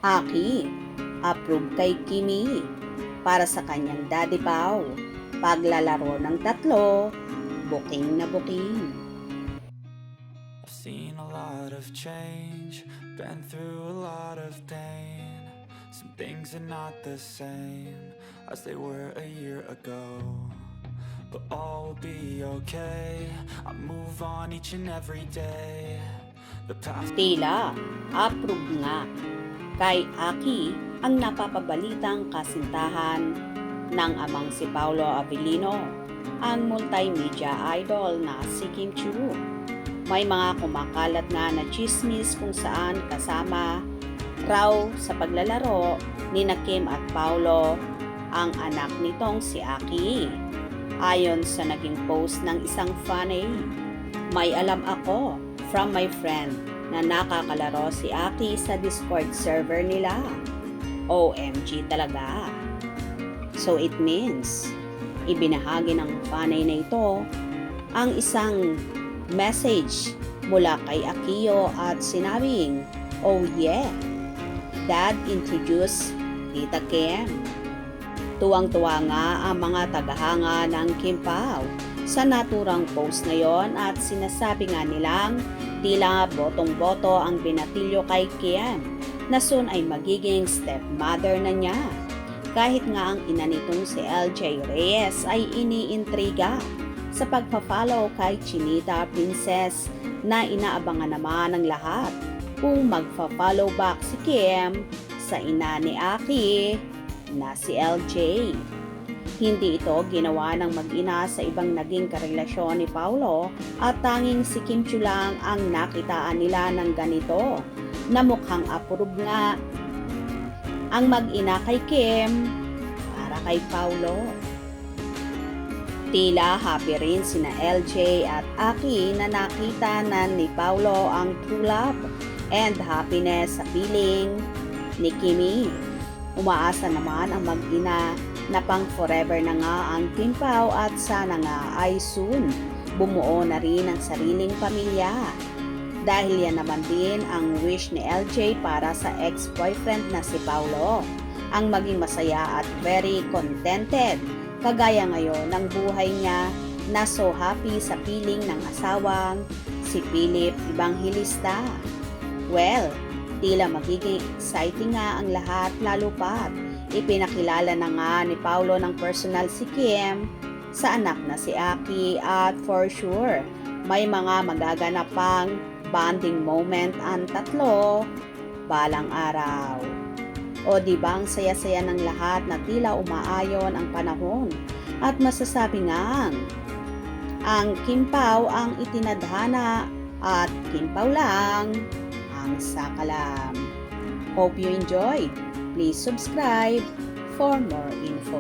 Aki, approve kay Kimi para sa kanyang Daddy Pau. Paglalaro ng tatlo, booking na booking. I've seen a lot of change, been through a lot of pain. Some things are not the same as they were a year ago, but all will be okay. I move on each and every day. The past. Tila, approve nga. Kay Aki ang napapabalitang kasintahan ng amang si Paolo Avellino, ang multimedia idol na si Kim Chiu. May mga kumakalat nga na chismis kung saan kasama raw sa paglalaro ni na Kim at Paolo ang anak nitong si Aki. Ayon sa naging post ng isang fanay, may alam ako from my friend na nakakalaro si Aki sa Discord server nila. OMG talaga. So it means, ibinahagi ng fanay na ito ang isang message mula kay Akio at sinabing, "Oh yeah, Dad introduced Tita Kim." Tuwang-tuwa nga ang mga tagahanga ng Kim Pao sa naturang post na yon at sinasabi nga nilang tila botong-boto ang binatilyo kay Kim na soon ay magiging stepmother na niya. Kahit nga ang ina nitong si LJ Reyes ay iniintriga sa pagpa-follow kay Chinita Princess na inaabangan naman ng lahat kung magpa-follow back si Kim sa ina ni Aki na si LJ. Hindi ito ginawa ng mag-ina sa ibang naging karelasyon ni Paolo at tanging si Kim Chiu lang ang nakitaan nila ng ganito na mukhang approve nga ang mag-ina kay Kim para kay Paolo. Tila happy rin sina LJ at Aki na nakita na ni Paolo ang true love and happiness sa piling ni Kimi. Umaasa naman ang mag-ina na pang forever na nga ang Kim Pao at sana nga ay soon bumuo na rin ang sariling pamilya. Dahil yan naman din ang wish ni LJ para sa ex-boyfriend na si Paolo, ang maging masaya at very contented kagaya ngayon ng buhay niya na so happy sa piling ng asawang si Philip Evangelista. Well, tila magiging exciting nga ang lahat lalo pat ipinakilala na nga ni Paolo ng personal si Kim sa anak na si Aki at for sure may mga magaganap pang bonding moment ang tatlo balang araw. O di bang saya-saya ng lahat na tila umaayon ang panahon at masasabi nga ang Kim Pao ang itinadhana at Kim Pao lang ang sakalam. Hope you enjoyed. Please subscribe for more info.